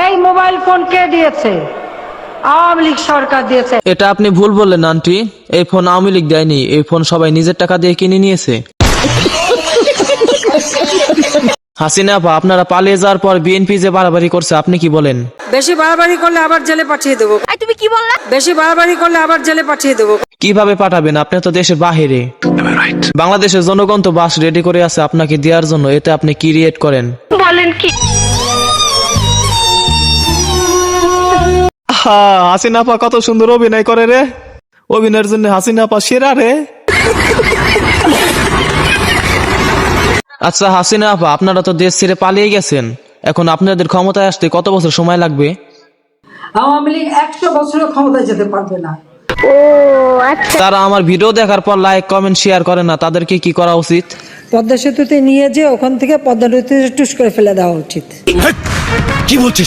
এই mobile phone কে দিয়েছে? আওয়ামী লীগ সরকার দিয়েছে। এটা আপনি ভুল বললেন আন্টি, এই ফোন আওয়ামী লীগ দেয়নি, এই ফোন সবাই নিজের টাকা দিয়ে কিনে নিয়েছে। হাসিনা আপা, আপনারা পালিয়ে যাওয়ার পর বিএনপি যে বাড়াবাড়ি করছে, আপনি কি বলেন? বেশি বাড়াবাড়ি করলে আবার জেলে পাঠিয়ে দেবো। তুমি কি বললা? বেশি বাড়াবাড়ি করলে আবার জেলে পাঠিয়ে দেবো। কিভাবে পাঠাবেন? আপনি তো দেশের বাহিরে। বাংলাদেশের জনগণ তো বাস রেডি করে আছে আপনাকে দেওয়ার জন্য, এতে আপনি কি রিয়েক্ট করেন? বলেন কি? হাসিনা আপা কত সুন্দর অভিনয় করে রে, অভিনয়ের জন্য হাসিনা আপা সেরা রে। আচ্ছা হাসিনা আপা, আপনারা তো দেশ ছেড়ে পালিয়ে গেছেন, এখন আপনাদের ক্ষমতায় আসতে কত বছর সময় লাগবে? আওয়ামী লীগ 100 বছরের ক্ষমতায় যেতে পারবে না। ও আচ্ছা। তারা আমার ভিডিও দেখার পর লাইক কমেন্ট শেয়ার করে না, তাদেরকে কি করা উচিত? পদ্মা সেতুতে নিয়ে যে ওখান থেকে পদ্মা নদীতে টুস করে ফেলে দেওয়া উচিত। কি বলছিস?